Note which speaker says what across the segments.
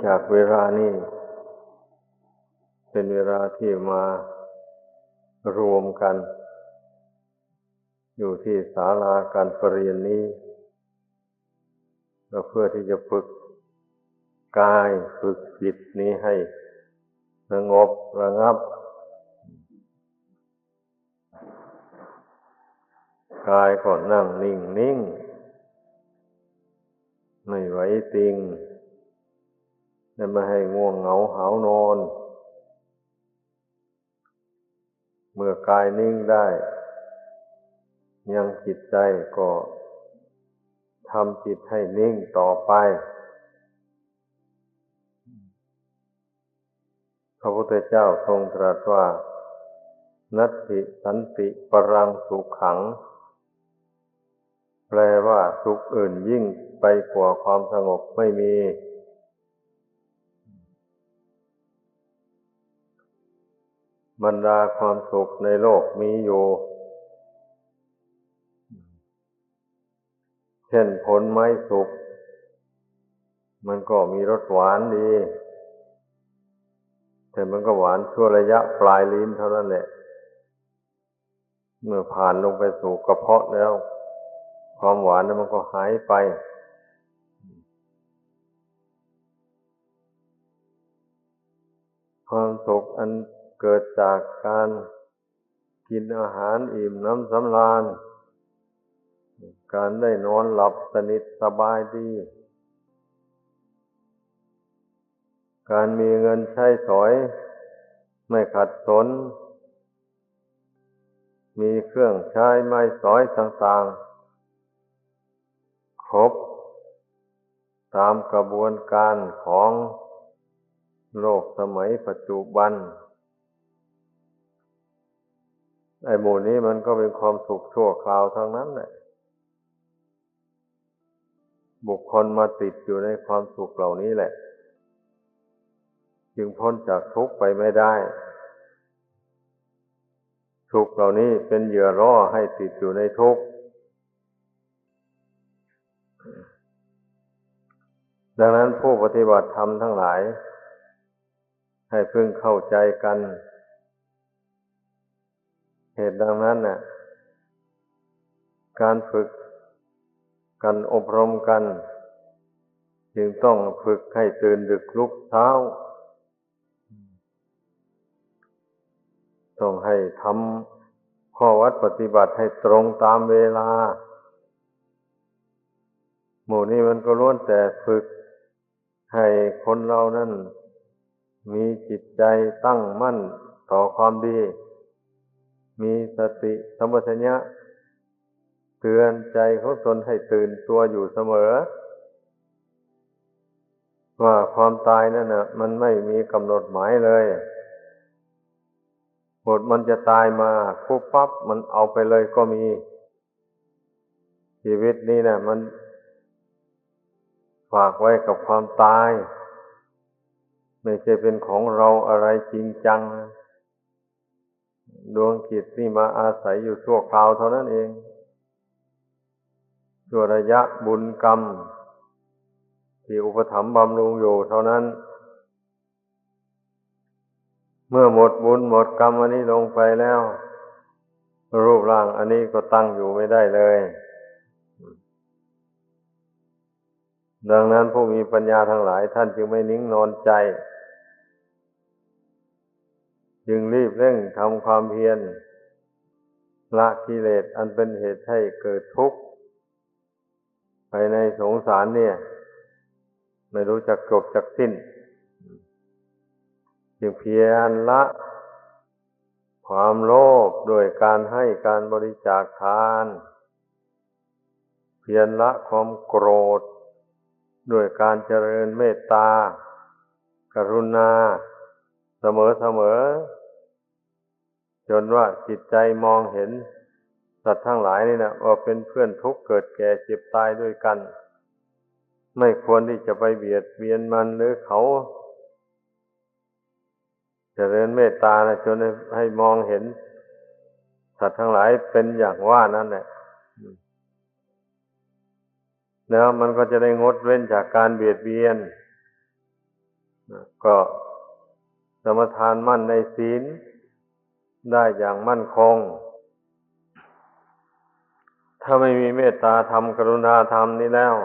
Speaker 1: จากเวลานี้เป็นเวลาที่มารวมกันอยู่ที่ศาลาการประเรียนนี้ก็เพื่อที่จะฝึกกายฝึกจิตนี้ให้สงบระงับกายก็นั่งนิ่งนิ่งไม่ไหวติงและไม่ให้ง่วงเหงาหาวนอนเมื่อกายนิ่งได้ยังจิตใจก็ทำจิตให้นิ่งต่อไปพระพุทธเจ้าทรงตรัสว่านัตถิสันติปรังสุขขังแปลว่าสุขอื่นยิ่งไปกว่าความสงบไม่มีบรรดาความสุขในโลกมีอยู่เช่นผลไม้สุกมันก็มีรสหวานดีแต่มันก็หวานชั่วระยะปลายลิ้นเท่านั้นแหละเมื่อผ่านลงไปสู่กระเพาะแล้วความหวานนั้นมันก็หายไปความสุขอันเกิดจากการกินอาหารอิ่มน้ำสำราญการได้นอนหลับสนิทสบายดีการมีเงินใช้สอยไม่ขัดสนมีเครื่องใช้ไม้สอยต่างๆครบตามกระบวนการของโลกสมัยปัจจุบันไอ้หมู่นี้มันก็เป็นความสุขชั่วคราวทั้งนั้นแหละบุคคลมาติดอยู่ในความสุขเหล่านี้แหละจึงพ้นจากทุกข์ไปไม่ได้ทุกข์เหล่านี้เป็นเหยื่อล่อให้ติดอยู่ในทุกข์ดังนั้นผู้ปฏิบัติธรรมทั้งหลายให้พึงเข้าใจกันเหตุดังนั้นน่ะการฝึกกันอบรมกันจึงต้องฝึกให้ตื่นดึกลุกเช้าต้องให้ทำข้อวัดปฏิบัติให้ตรงตามเวลาหมู่นี้มันก็ล้วนแต่ฝึกให้คนเรานั้นมีจิตใจตั้งมั่นต่อความดีมีสติสัมปชัญญะเตือนใจของตนให้ตื่นตัวอยู่เสมอว่าความตายนั่นน่ะมันไม่มีกำหนดหมายเลยบทมันจะตายมาปุ๊บปั๊บมันเอาไปเลยก็มีชีวิตนี้น่ะมันฝากไว้กับความตายไม่ใช่เป็นของเราอะไรจริงจังดวงจิตนี่มาอาศัยอยู่ชั่วคราวเท่านั้นเองชั่วระยะบุญกรรมที่อุปถัมภ์บำรุงอยู่เท่านั้นเมื่อหมดบุญหมดกรรมอันนี้ลงไปแล้วรูปร่างอันนี้ก็ตั้งอยู่ไม่ได้เลยดังนั้นผู้มีปัญญาทั้งหลายท่านจึงไม่นิ่งนอนใจจึงรีบเร่งทำความเพียรละกิเลสอันเป็นเหตุให้เกิดทุกข์ภายในสงสารเนี่ยไม่รู้จักจบจักสิ้นจึงเพียรละความโลภด้วยการให้การบริจาคทานเพียรละความโกรธด้วยการเจริญเมตตากรุณาเสมอจนว่าจิตใจมองเห็นสัตว์ทั้งหลายนี่นะว่าเป็นเพื่อนทุกข์เกิดแก่เจ็บตายด้วยกันไม่ควรที่จะไปเบียดเบียนมันหรือเขาเจริญเมตตานะจนให้มองเห็นสัตว์ทั้งหลายเป็นอย่างว่านั่นแหละแล้วมันก็จะได้งดเว้นจากการเบียดเบียน ก็สมทานมั่นในศีลได้อย่างมั่นคงถ้าไม่มีเมตตาธรรมกรุณาธรรมนี้แล้ว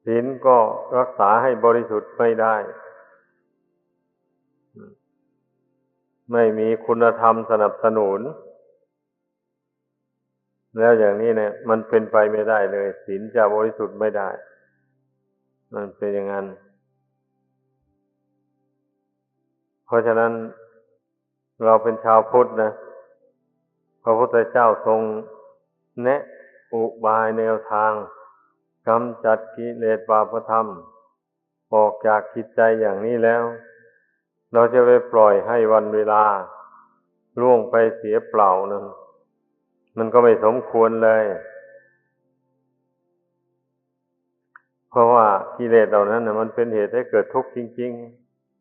Speaker 1: ศีลก็รักษาให้บริสุทธิ์ไม่ได้ไม่มีคุณธรรมสนับสนุนแล้วอย่างนี้เนี่ยมันเป็นไปไม่ได้เลยศีลจะบริสุทธิ์ไม่ได้มันเป็นอย่างนั้นเพราะฉะนั้นเราเป็นชาวพุทธนะพระพุทธเจ้าทรงแนะอุบายแนวทางกำจัดกิเลสบาปธรรมออกจากจิตใจอย่างนี้แล้วเราจะไปปล่อยให้วันเวลาล่วงไปเสียเปล่านั้นมันก็ไม่สมควรเลยเพราะว่ากิเลสเหล่านั้นน่ะมันเป็นเหตุให้เกิดทุกข์จริง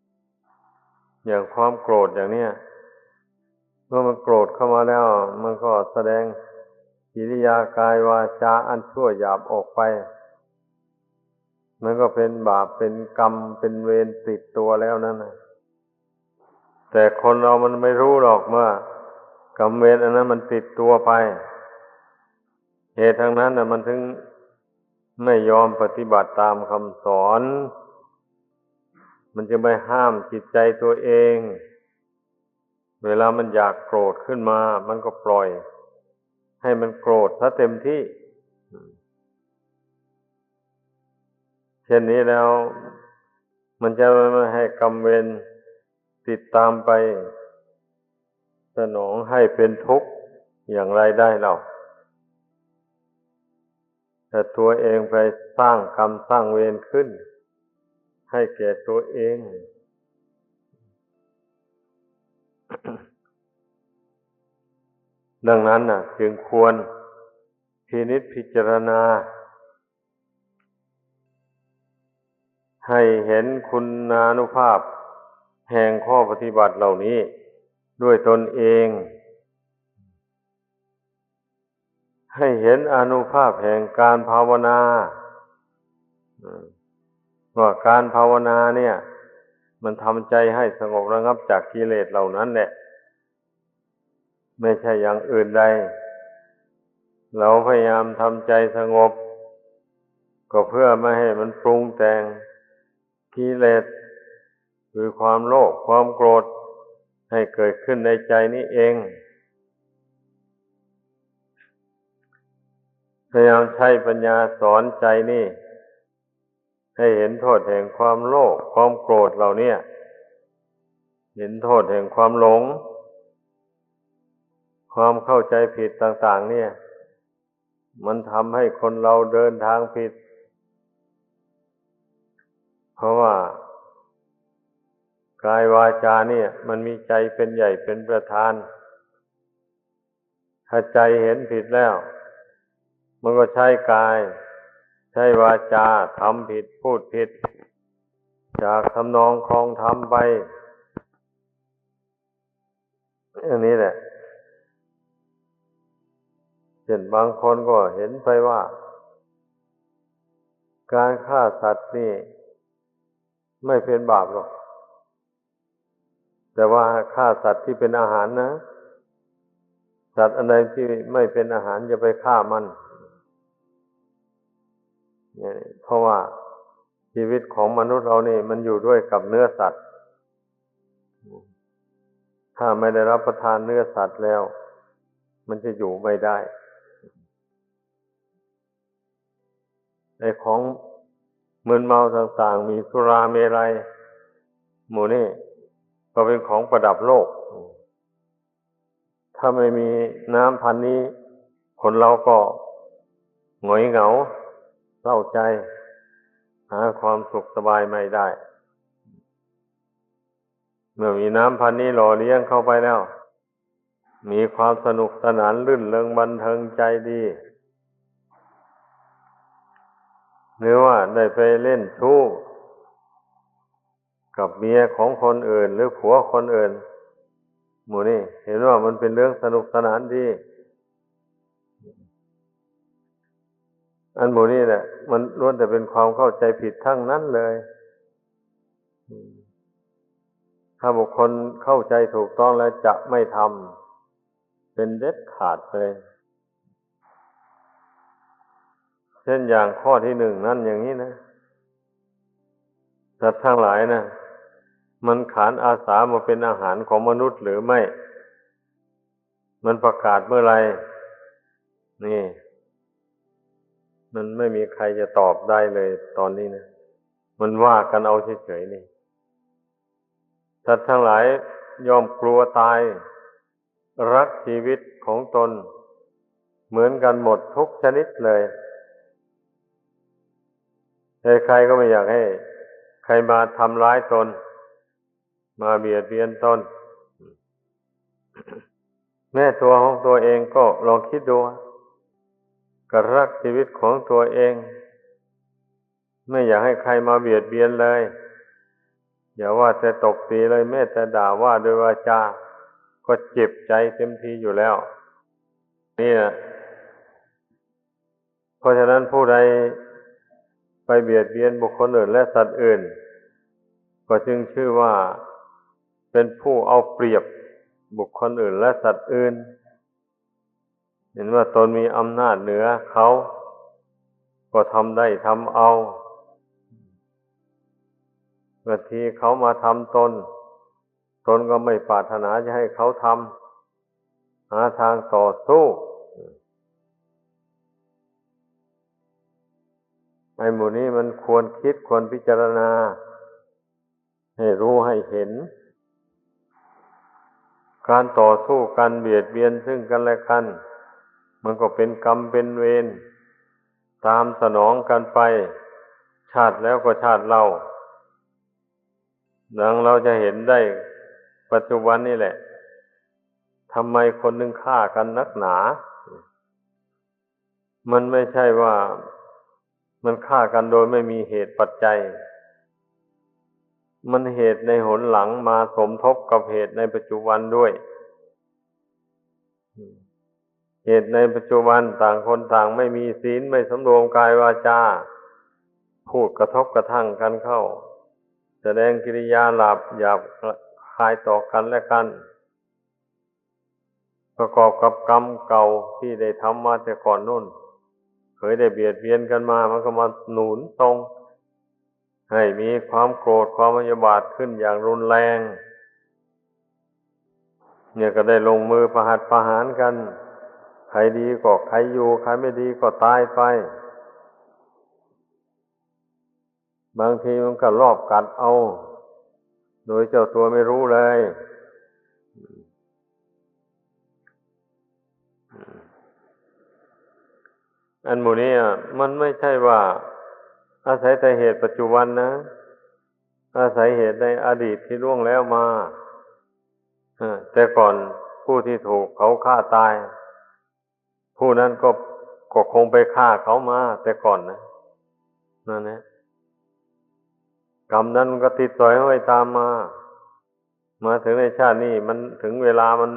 Speaker 1: ๆอย่างความโกรธอย่างเนี้ยเมื่อมันโกรธเข้ามาแล้วมันก็แสดงกิริยากายวาจาอันชั่วหยาบออกไปมันก็เป็นบาปเป็นกรรมเป็นเวรติดตัวแล้วนั่นน่ะแต่คนเรามันไม่รู้หรอกว่ากรรมเวรอันนั้นมันติดตัวไปเหตุทั้งนั้นน่ะมันถึงไม่ยอมปฏิบัติตามคำสอนมันจะไม่ห้ามจิตใจตัวเองเวลามันอยากโกรธขึ้นมามันก็ปล่อยให้มันโกรธซะเต็มที่เช่นนี้แล้วมันจะไม่ให้กรรมเวรติดตามไปสนองให้เป็นทุกข์อย่างไรได้เล่าแต่ตัวเองไปสร้างกรรมสร้างเวรขึ้นให้แก่ตัวเองดังนั้นน่ะจึงควรพินิจพิจารณาให้เห็นคุณานุภาพแห่งข้อปฏิบัติเหล่านี้ด้วยตนเองให้เห็นอานุภาพแห่งการภาวนาว่าการภาวนาเนี่ยมันทำใจให้สงบระงับจากกิเลสเหล่านั้นแหละไม่ใช่อย่างอื่นใดเราพยายามทำใจสงบก็เพื่อไม่ให้มันปรุงแต่งกิเลสคือความโลภความโกรธให้เกิดขึ้นในใจนี้เองพยายามใช้ปัญญาสอนใจนี่ให้เห็นโทษแห่งความโลภความโกรธเหล่านี้เห็นโทษแห่งความหลงความเข้าใจผิดต่างๆเนี่ยมันทำให้คนเราเดินทางผิดเพราะว่ากายวาจาเนี่ยมันมีใจเป็นใหญ่เป็นประธานถ้าใจเห็นผิดแล้วมันก็ใช้กายใช้วาจาทำผิดพูดผิดจากทำนองครองธรรมไปอันนี้แหละเช่นบางคนก็เห็นไปว่าการฆ่าสัตว์นี่ไม่เป็นบาปหรอกแต่ว่าฆ่าสัตว์ที่เป็นอาหารนะสัตว์อันใดที่ไม่เป็นอาหารอย่าไปฆ่ามันเพราะว่าชีวิตของมนุษย์เรานี่มันอยู่ด้วยกับเนื้อสัตว์ถ้าไม่ได้รับประทานเนื้อสัตว์แล้วมันจะอยู่ไม่ได้ไอ้ของมึนเมาต่างๆมีสุราเมรัยหมู่นี่ก็เป็นของประดับโลกถ้าไม่มีน้ำพันนี้คนเราก็หงอยเหงาเศร้าใจหาความสุขสบายไม่ได้เมื่อมีน้ำพันนี้หล่อเลี้ยงเข้าไปแล้วมีความสนุกสนานรื่นเริงบันเทิงใจดีหรือว่าได้ไปเล่นชู้กับเมียของคนอื่นหรือผัวคนอื่นหมู่นี่เห็นว่ามันเป็นเรื่องสนุกสนานดีอันหมู่นี่แหละมันล้วนแต่เป็นความเข้าใจผิดทั้งนั้นเลย อืมถ้าบุคคลเข้าใจถูกต้องแล้วจะไม่ทำเป็นเด็ดขาดเลยเช่นอย่างข้อที่หนึ่งนั่นอย่างนี้นะสัตว์ทั้งหลายนะมันขานอาสามาเป็นอาหารของมนุษย์หรือไม่มันประกาศเมื่อไหรนี่มันไม่มีใครจะตอบได้เลยตอนนี้นะมันว่ากันเอาเฉยๆนี่สัตว์ทั้งหลายยอมกลัวตายรักชีวิตของตนเหมือนกันหมดทุกชนิดเลยใครๆก็ไม่อยากให้ใครมาทำร้ายตนมาเบียดเบียนตนแม่ตัวของตัวเองก็ลองคิดดูก็รักชีวิตของตัวเองไม่อยากให้ใครมาเบียดเบียนเลยอย่าว่าแต่ตบตีเลยแม้แต่ด่าว่าโดยวาจาก็เจ็บใจเต็มทีอยู่แล้วนี่นะเพราะฉะนั้นผู้ใดไปเบียดเบียนบุคคลอื่นและสัตว์อื่นก็จึงชื่อว่าเป็นผู้เอาเปรียบบุคคลอื่นและสัตว์อื่นเห็นว่าตนมีอำนาจเหนือเขาก็ทำได้ทำเอาบางทีเขามาทำตนก็ไม่ปรารถนาจะให้เขาทำหาทางต่อสู้ไอ้หมู่นี้มันควรคิดควรพิจารณาให้รู้ให้เห็นการต่อสู้กันเบียดเบียนซึ่งกันและกันมันก็เป็นกรรมเป็นเวรตามสนองกันไปชาติแล้วก็ชาติเล่าดังเราจะเห็นได้ปัจจุบันนี่แหละทำไมคนหนึ่งฆ่ากันนักหนามันไม่ใช่ว่ามันฆ่ากันโดยไม่มีเหตุปัจจัยมันเหตุในหนหลังมาสมทบกับเหตุในปัจจุบันด้วยเหตุในปัจจุบันต่างคนต่างไม่มีศีลไม่สำรวมกายวาจาพูดกระทบกระทั่งกันเข้าแสดงกิริยาหยาบคายต่อกันและกันประกอบกับกรรมเก่าที่ได้ทำมาแต่ก่อนนู่นเคยได้เบียดเบียนกันมามันก็มาหนุนตรงให้มีความโกรธความพยาบาทขึ้นอย่างรุนแรงเนี่ยก็ได้ลงมือประหัตประหารกันใครดีก็ใครอยู่ใครไม่ดีก็ตายไปบางทีมันก็ลอบกัดเอาโดยเจ้าตัวไม่รู้เลยอันหมู่นี้มันไม่ใช่ว่าอาศัยแต่เหตุปัจจุบันนะอาศัยเหตุในอดีตที่ล่วงแล้วมาแต่ก่อนผู้ที่ถูกเขาฆ่าตายผู้นั้นก็คงไปฆ่าเขามาแต่ก่อนนะนั่นแหละกรรมนั้นมันก็ติดต่อให้ตามมาถึงในชาตินี้มันถึงเวลามัน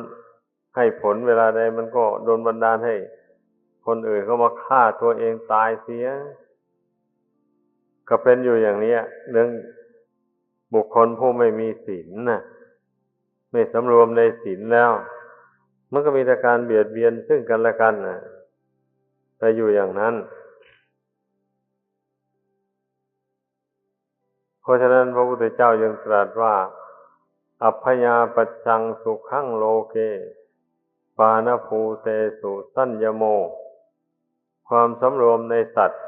Speaker 1: ให้ผลเวลาใดมันก็โดนบันดาลให้คนอื่นเขามาฆ่าตัวเองตายเสียก็เป็นอยู่อย่างนี้เรื่องบุคคลผู้ไม่มีศีลน่ะไม่สำรวมในศีลแล้วมันก็มีแต่การเบียดเบียนซึ่งกันและกันน่ะไปอยู่อย่างนั้นเพราะฉะนั้นพระพุทธเจ้ายังตรัสว่าอัพพยาปัจจังสุขังโลเกปานภูเตสุสัญญโมความสำรวมในสัตว์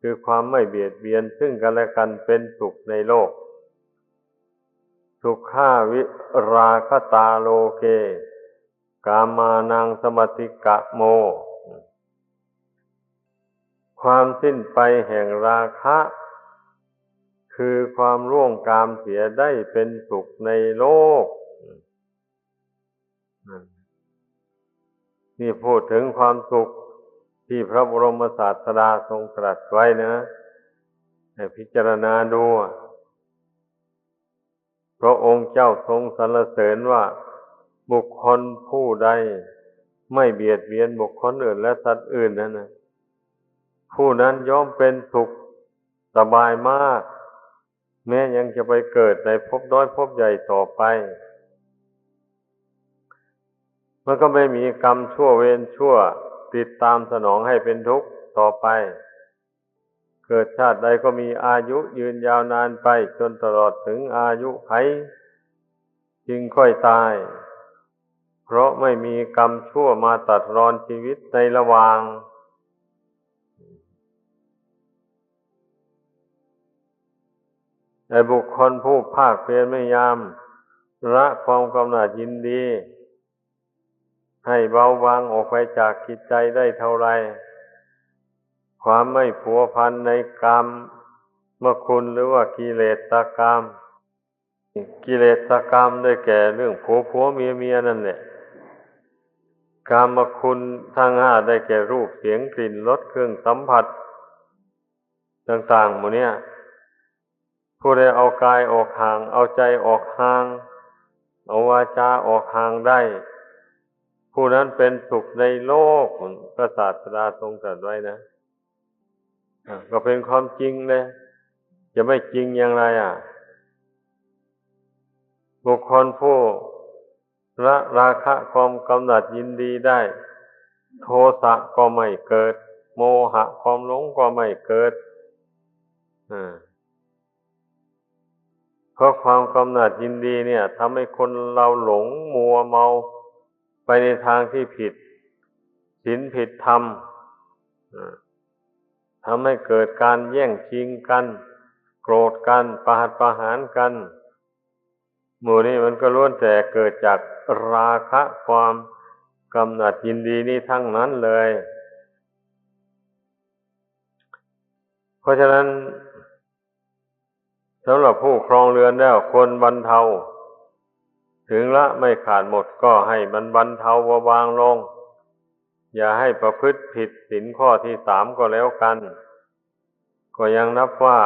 Speaker 1: คือความไม่เบียดเบียนซึ่งกันและกันเป็นสุขในโลกสุขาวิราคตาโลเกกามานังสมติกะโมความสิ้นไปแห่งราคะคือความร่วงกามเสียได้เป็นสุขในโลกนี่พูดถึงความสุขที่พระบรมศาสดาทรงตรัสไว้นะให้พิจารณาดูพระองค์เจ้าทรงสรรเสริญว่าบุคคลผู้ใดไม่เบียดเบียนบุคคลอื่นและสัตว์อื่นนั่นนะผู้นั้นย่อมเป็นสุขสบายมาก แม้ยังจะไปเกิดในภพน้อยภพใหญ่ต่อไปมันก็ไม่มีกรรมชั่วเวรชั่วติดตามสนองให้เป็นทุกข์ต่อไปเกิดชาติใดก็มีอายุยืนยาวนานไปจนตลอดถึงอายุไขจึงค่อยตายเพราะไม่มีกรรมชั่วมาตัดรอนชีวิตในระหว่างแต่บุคคลผู้ภาคเพียรพยายามละความกำหนัดยินดีให้เบาบางออกไปจากจิตใจได้เท่าไรความไม่ผัวพันในกามคุณหรือว่ากิเลสกามกิเลสกามได้แก่เรื่องผัวเมียนั่นแหละกามคุณทั้งห้าได้แก่รูปเสียงกลิ่นรสเครื่องสัมผัสต่างๆหมดเนี่ยผู้ใดเอากายออกห่างเอาใจออกห่างเอาวาจาออกห่างได้ผู้นั้นเป็นสุขในโลกพระศาสดาทรงตรัสไว้นะก็เป็นความจริงเลยจะไม่จริงอย่างไรบุคคลผู้ละราคะความกำหนัดยินดีได้โทสะก็ไม่เกิดโมหะความหลงก็ไม่เกิดเพราะความกำหนัดยินดีเนี่ยทำให้คนเราหลงมัวเมาไปในทางที่ผิดศีลผิดธรรมทำให้เกิดการแย่งชิงกันโกรธกันประหัตประหารกันหมู่นี้มันก็ล้วนแต่เกิดจากราคะความกำหนัดยินดีนี้ทั้งนั้นเลยเพราะฉะนั้นสำหรับผู้ครองเรือนแล้วควรบรรเทาถึงละไม่ขาดหมดก็ให้มันบรรเทาเบาบางลงอย่าให้ประพฤติผิดศีลข้อที่สามก็แล้วกันก็ยังนับว่า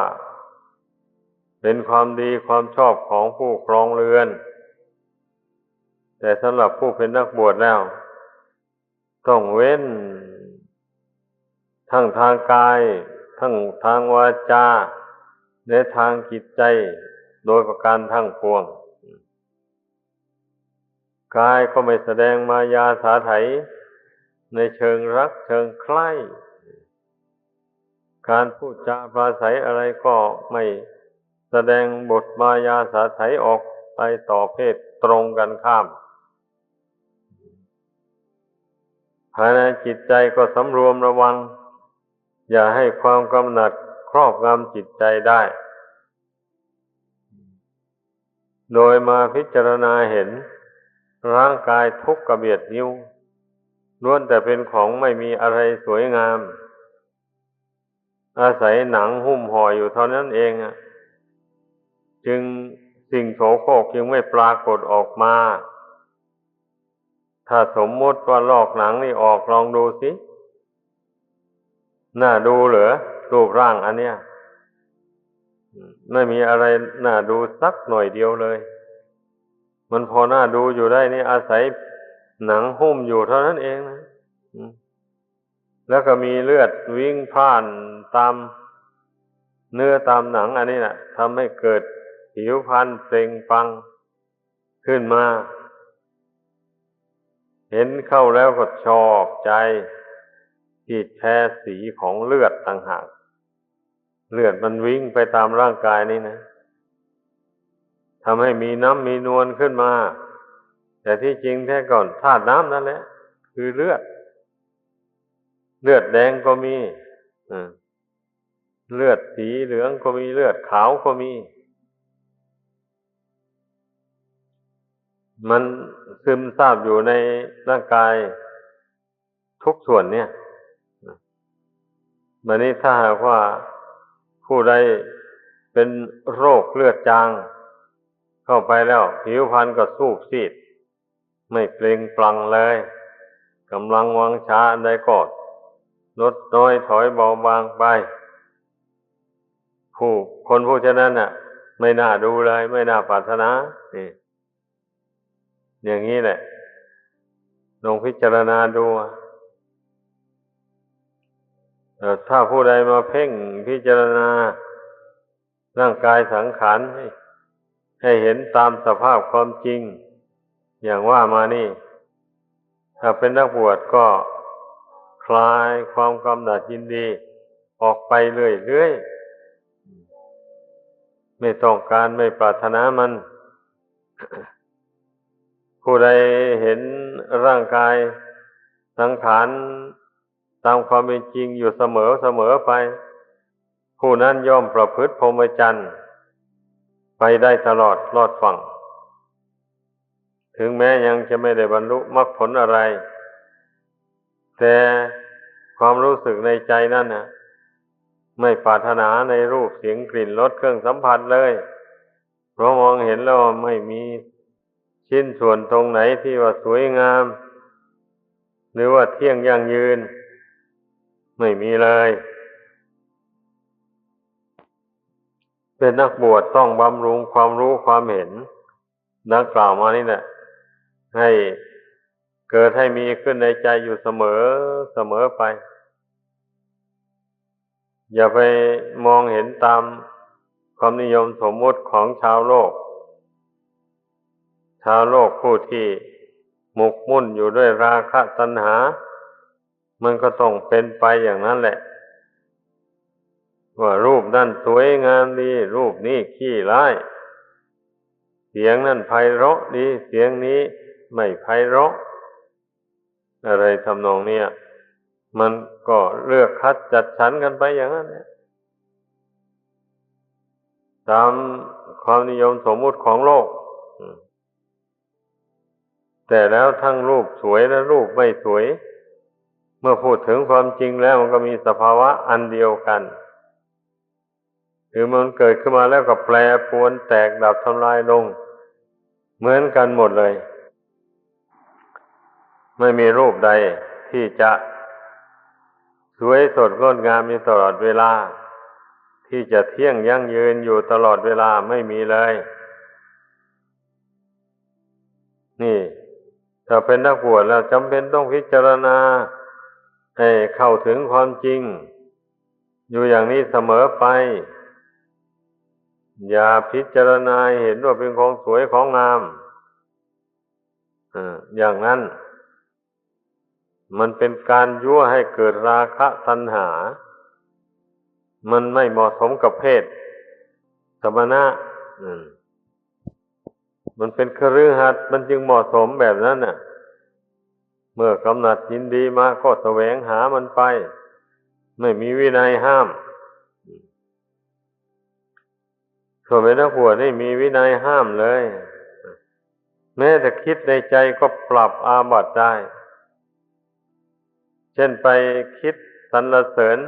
Speaker 1: เป็นความดีความชอบของผู้ครองเรือนแต่สำหรับผู้เป็นนักบวชแล้วต้องเว้นทั้งทางกายทั้งทางวาจาและทางจิตใจโดยประการทั้งปวงกายก็ไม่แสดงมายาสาไถในเชิงรักเชิงใคร่การพูดจาปราศัยอะไรก็ไม่แสดงบทมายาสาไถออกไปต่อเพศตรงกันข้ามภายในจิตใจก็สำรวมระวังอย่าให้ความกำหนัดครอบงำจิตใจได้โดยมาพิจารณาเห็นร่างกายทุกกระเบียดนิ้วล้วนแต่เป็นของไม่มีอะไรสวยงามอาศัยหนังหุ้มห่ออยู่เท่านั้นเองจึงสิ่งโสโครกจึงไม่ปรากฏออกมาถ้าสมมติว่าลอกหนังนี่ออกลองดูสิน่าดูเหรอรูปร่างอันเนี้ยไม่มีอะไรน่าดูสักหน่อยเดียวเลยมันพอน่าดูอยู่ได้นี่อาศัยหนังหุ้มอยู่เท่านั้นเองนะแล้วก็มีเลือดวิ่งผ่านตามเนื้อตามหนังอันนี้น่ะทำให้เกิดผิวพรรณเปล่งปลั่งขึ้นมาเห็นเข้าแล้วก็ชอบใจที่แท้สีของเลือดต่างหากเลือดมันวิ่งไปตามร่างกายนี่นะทำให้มีน้ำมีนวลขึ้นมาแต่ที่จริงแท้ก่อนธาตุน้ำนั่นแหละคือเลือดแดงก็มีเลือดสีเหลืองก็มีเลือดขาวก็มีมันซึมซาบอยู่ในร่างกายทุกส่วนเนี่ยบัดนี้ถ้าหากว่าผู้ใดเป็นโรคเลือดจางเข้าไปแล้วผิวพรรณก็สูบซีดไม่เปล่งปลั่งเลยกำลังวังชาอันใดก็ลดน้อยถอยเบาบางไปคนผู้เช่นนั้นน่ะไม่น่าดูเลยไม่น่าปรารถนานี่อย่างนี้แหละลองพิจารณาดูถ้าผู้ใดมาเพ่งพิจารณา ร่างกายสังขารให้เห็นตามสภาพความจริงอย่างว่ามานี่ถ้าเป็นนักบวชก็คลายความกำหนัดยินดีออกไปเรื่อยๆไม่ต้องการไม่ปรารถนามัน ผู้ใดเห็นร่างกายสังขารตามความเป็นจริงอยู่เสมอไปผู้นั้นย่อมประพฤติพรหมจรรย์ไปได้ตลอดรอดฝั่งถึงแม้ยังจะไม่ได้บรรลุมรรคผลอะไรแต่ความรู้สึกในใจนั่นนะไม่ปรารถนาในรูปเสียงกลิ่นรสเครื่องสัมผัสเลยเพราะมองเห็นแล้วไม่มีชิ้นส่วนตรงไหนที่ว่าสวยงามหรือว่าเที่ยงยั่งยืนไม่มีเลยเป็นนักบวชต้องบำรุงความรู้ความเห็นดังกล่าวมานี่แหละให้เกิดให้มีขึ้นในใจอยู่เสมอไปอย่าไปมองเห็นตามความนิยมสมมุติของชาวโลกผู้ที่หมกมุ่นอยู่ด้วยราคะตัณหามันก็ต้องเป็นไปอย่างนั้นแหละว่ารูปนั่นสวยงามดีรูปนี้ขี้ร้ายเสียงนั่นไพเราะดีเสียงนี้ไม่ไพเราะอะไรทำนองเนี้ยมันก็เลือกคัดจัดสรรกันไปอย่างนั้นเนี่ยตามความนิยมสมมุติของโลกแต่แล้วทั้งรูปสวยและรูปไม่สวยเมื่อพูดถึงความจริงแล้วมันก็มีสภาวะอันเดียวกันคือมันเกิดขึ้นมาแล้วก็แปรปรวนแตกดับทำลายลงเหมือนกันหมดเลยไม่มีรูปใดที่จะสวยสดงดงามอยู่ตลอดเวลาที่จะเที่ยงยั่งยืนอยู่ตลอดเวลาไม่มีเลยนี่ถ้าเป็นนักบวชแล้วจำเป็นต้องพิจารณาให้เข้าถึงความจริงอยู่อย่างนี้เสมอไปอย่าพิจารณาเห็นว่าเป็นของสวยของงามอย่างนั้นมันเป็นการยั่วให้เกิดราคะตัณหามันไม่เหมาะสมกับเพศสมณะมันเป็นคฤหัสถ์มันจึงเหมาะสมแบบนั้นน่ะเมื่อกำหนัดยินดีมาก็แสวงหามันไปไม่มีวินัยห้ามส่วนเป็นนักบวชนี่มีวินัยห้ามเลยแม้แต่คิดในใจก็ปรับอาบัติได้เช่นไปคิดสรรเสริญ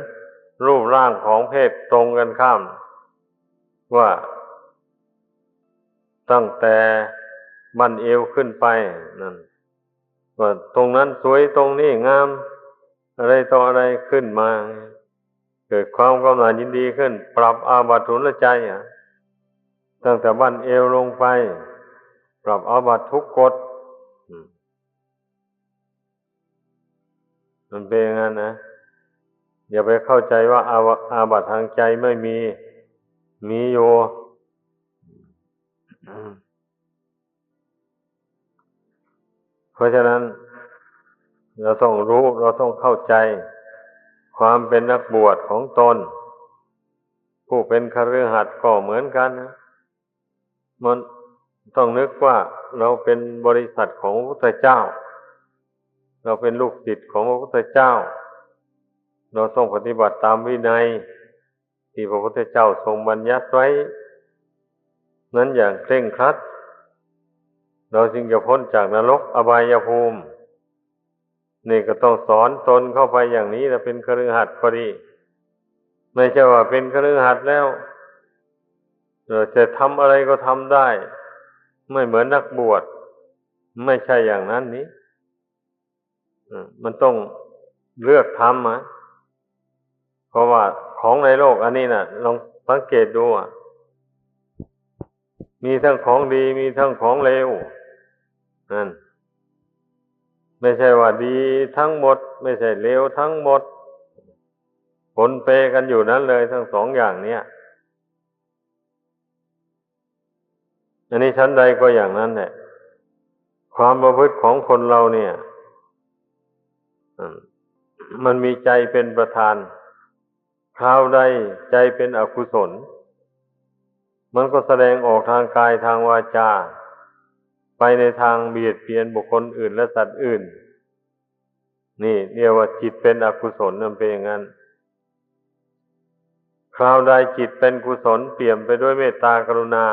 Speaker 1: รูปร่างของเพศตรงกันข้ามว่าตั้งแต่บั้นเอวขึ้นไปนั่นว่าตรงนั้นสวยตรงนี้งามอะไรต่ออะไรขึ้นมาเกิดความกำหนัดยินดีขึ้นปรับอาบัติทุนใจตั้งแต่บั้นเอวลงไปปรับอาบัติทุกกฎมันเป็นอย่างนั้นนะอย่าไปเข้าใจว่าอาบัติทางใจไม่มีอยู่เพราะฉะนั้นเราต้องรู้เราต้องเข้าใจความเป็นนักบวชของตนผู้เป็นคฤหัสถ์ก็เหมือนกันนะมันต้องนึกว่าเราเป็นบริษัทของพระพุทธเจ้าเราเป็นลูกศิษย์ของพระพุทธเจ้าเราต้องปฏิบัติตามวินัยที่พระพุทธเจ้าทรงบัญญัติไว้นั้นอย่างเคร่งครัดเราจึงจะพ้นจากนรกอบายภูมินี่ก็ต้องสอนตนเข้าไปอย่างนี้นะเป็นคฤหัสถ์ก็ดีไม่ใช่ว่าเป็นคฤหัสถ์แล้วจะทำอะไรก็ทำได้ไม่เหมือนนักบวชไม่ใช่อย่างนั้นนี้มันต้องเลือกทำเพราะว่าของในโลกอันนี้น่ะลองสังเกตดูมีทั้งของดีมีทั้งของเลวนั่นไม่ใช่ว่าดีทั้งหมดไม่ใช่เลวทั้งหมดปนเปกันอยู่นั้นเลยทั้งสองอย่างเนี้ย อันนี้ชั้นใดก็อย่างนั้นแหละความประพฤติของคนเราเนี่ยอืมมันมีใจเป็นประธานคราวใดใจเป็นอกุศลมันก็แสดงออกทางกายทางวาจาไปในทางเบียดเบียนบุคคลอื่นและสัตว์อื่นนี่เรียกว่าจิตเป็นอกุศลนั่นเป็นอย่างนั้นคราวใดจิตเป็นกุศลเปี่ยมไปด้วยเมตตากรุณา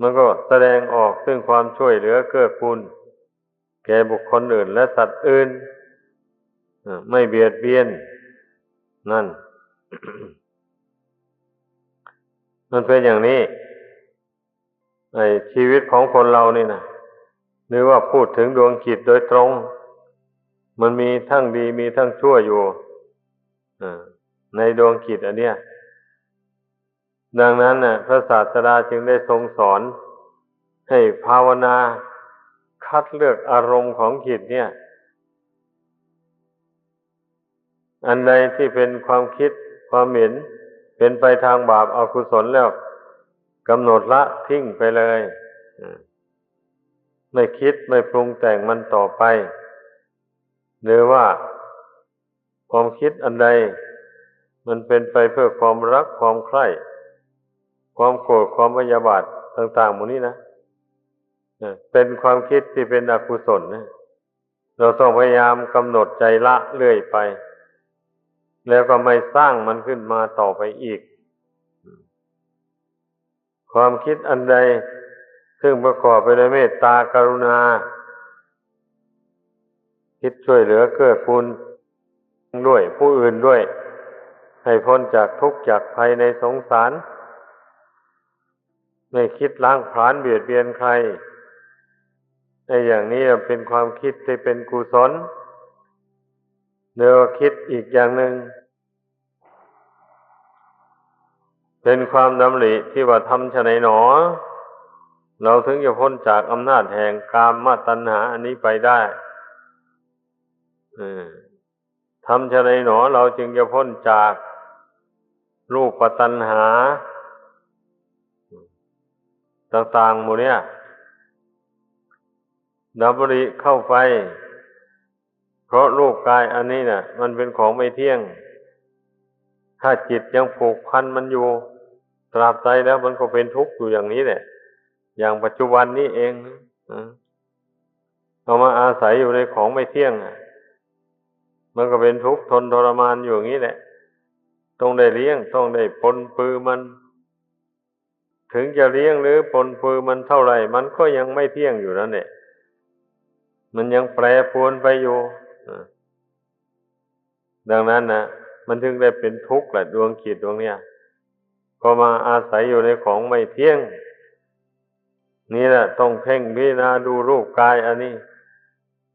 Speaker 1: มันก็แสดงออกซึ่งความช่วยเหลือเกื้อกูลแก่บุคคลอื่นและสัตว์อื่นไม่เบียดเบียนนั่น มันเป็นอย่างนี้ในชีวิตของคนเรานี่นะหรือว่าพูดถึงดวงจิตโดยตรงมันมีทั้งดีมีทั้งชั่วอยู่ในดวงจิตอันเนี้ยดังนั้นน่ะพระศาสดาจึงได้ทรงสอนให้ภาวนาคัดเลือกอารมณ์ของจิตเนี่ยอันใดที่เป็นความคิดความเห็นเป็นไปทางบาปอกุศลแล้วกำหนดละทิ้งไปเลยไม่คิดไม่ปรุงแต่งมันต่อไปหรือว่าความคิดอันใดมันเป็นไปเพื่อความรักความใคร่ความโกรธความพยาบาทต่างๆหมดนี้นะเป็นความคิดที่เป็นอกุศลนะเราต้องพยายามกำหนดใจละเรื่อยไปแล้วก็ไม่สร้างมันขึ้นมาต่อไปอีกความคิดอันใดซึ่งประกอบไปด้วยเมตตากรุณาคิดช่วยเหลือเกื้อกูลด้วยผู้อื่นด้วยให้พ้นจากทุกข์จากภัยในสงสารไม่คิดล้างผลาญเบียดเบียนใครไอ้อย่างนี้เป็นความคิดที่เป็นกุศลเดี๋ยวคิดอีกอย่างหนึ่งเป็นความดำริที่ว่าทำไฉนหนอเราถึงจะพ้นจากอำนาจแห่งกามตัณหาอันนี้ไปได้ทำไฉนหนอเราจึงจะพ้นจากรูปตัณหาต่างๆหมู่เนี้ยดำริเข้าไปเพราะรูปกายอันนี้น่ะมันเป็นของไม่เที่ยงถ้าจิตยังผูกพันมันอยู่ตราบใดแล้วมันก็เป็นทุกข์อยู่อย่างนี้แหละอย่างปัจจุบันนี้เองเอามาอาศัยอยู่ในของไม่เที่ยงมันก็เป็นทุกข์ทนทรมานอยู่อย่างนี้แหละต้องได้เลี้ยงต้องได้ปนปือมันถึงจะเลี้ยงหรือปนปือมันเท่าไหร่มันก็ยังไม่เที่ยงอยู่นั่นแหละมันยังแปรปรวนไปอยู่ดังนั้นนะมันถึงได้เป็นทุกข์แหละดวงจิตดวงเนี้ยก็มาอาศัยอยู่ในของไม่เที่ยงนี่แหละต้องเพ่งพิจารณาดูรูปกายอันนี้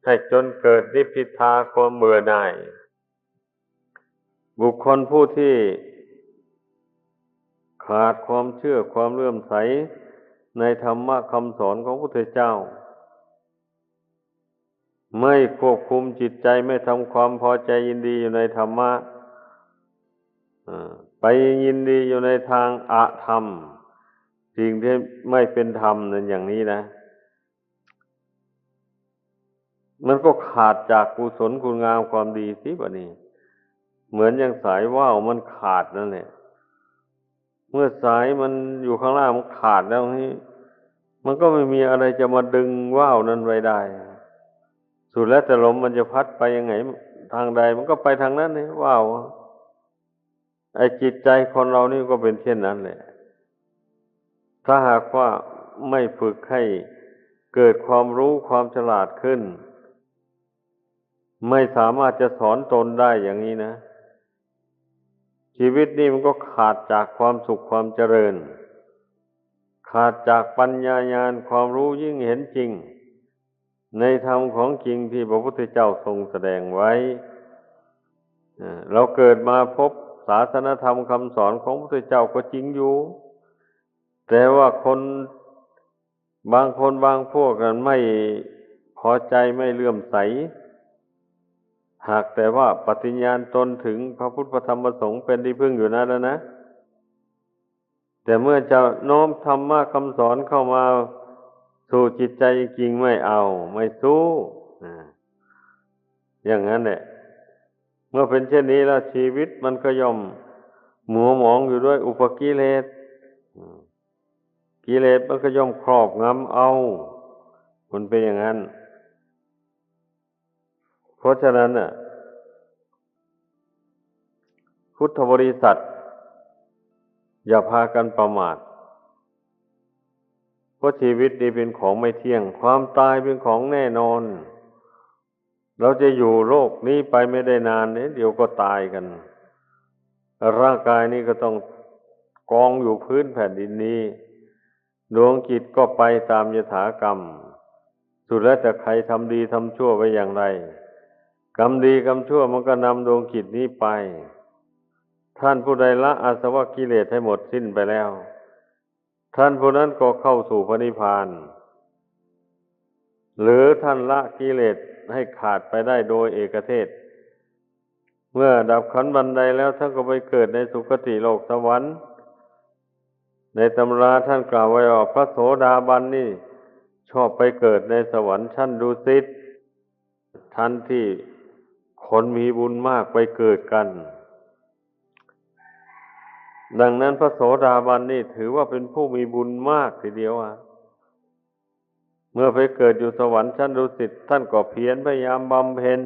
Speaker 1: ให้จนเกิดนิพพิทาความเบื่อหน่ายบุคคลผู้ที่ขาดความเชื่อความเลื่อมใสในธรรมะคำสอนของพระพุทธเจ้าไม่ควบคุมจิตใจไม่ทำความพอใจยินดีอยู่ในธรรมะไปยินดีอยู่ในทางอธรรมสิ่งที่ไม่เป็นธรรมนั่นอย่างนี้นะมันก็ขาดจากกุศลคุณงามความดีสิบัดนี้เหมือนอย่างสายว่าวมันขาดนั่นแหละเมื่อสายมันอยู่ข้างล่างมันขาดแล้วนี่มันก็ไม่มีอะไรจะมาดึงว่าวนั้นไว้ได้สุดแล้วแต่ลมมันจะพัดไปยังไงทางใดมันก็ไปทางนั้นนี่ว่าวไอ้จิตใจคนเรานี่ก็เป็นเช่นนั้นแหละถ้าหากว่าไม่ฝึกให้เกิดความรู้ความฉลาดขึ้นไม่สามารถจะสอนตนได้อย่างนี้นะชีวิตนี้มันก็ขาดจากความสุขความเจริญขาดจากปัญญาญาณความรู้ยิ่งเห็นจริงในธรรมของจริงที่พระพุทธเจ้าทรงแสดงไว้เราเกิดมาพบศาสนธรรมคำสอนของพระพุทธเจ้าก็จริงอยู่แต่ว่าคนบางคนบางพวกกันไม่พอใจไม่เลื่อมใสหากแต่ว่าปฏิญญาณตนถึงพระพุทธพระธรรมพระสงฆ์เป็นที่พึ่งอยู่นั่นแล้วนะ แต่เมื่อจะโน้มธรรมะคำสอนเข้ามาสู่จิตใจจริงๆไม่เอาไม่สู้อ่าอย่างนั้นแหละเมื่อเป็นเช่นนี้แล้วชีวิตมันก็ย่อมหมัวหมองอยู่ด้วยอุปกิเลสอืมกิเลสมันก็ย่อมครอบงำเอามันเป็นอย่างนั้นเพราะฉะนั้นน่ะพุทธบริษัทอย่าพากันประมาทเพราะชีวิตนี้เป็นของไม่เที่ยงความตายเป็นของแน่นอนเราจะอยู่โลกนี้ไปไม่ได้นานเนี่ยเดี๋ยวก็ตายกันร่างกายนี้ก็ต้องกองอยู่พื้นแผ่นดินนี้ดวงจิตก็ไปตามยถากรรมสุดแล้วแต่ใครทำดีทำชั่วไปอย่างไรกรรมดีกรรมชั่วมันก็นำดวงจิตนี้ไปท่านผู้ใดละอาสวะกิเลสให้หมดสิ้นไปแล้วท่านผู้นั้นก็เข้าสู่พระนิพพานหรือท่านละกิเลสให้ขาดไปได้โดยเอกเทศเมื่อดับขันธ์บันไดแล้วท่านก็ไปเกิดในสุคติโลกสวรรค์ในตำราท่านกล่าวไว้ว่าพระโสดาบันนี่ชอบไปเกิดในสวรรค์ชั้นดุสิตท่านที่คนมีบุญมากไปเกิดกันดังนั้นพระโสดาบันนี่ถือว่าเป็นผู้มีบุญมากทีเดียวเมื่อไปเกิดอยู่สวรรค์ชั้นดุสิตท่านก็เพียรพยายามบำเพ็ญ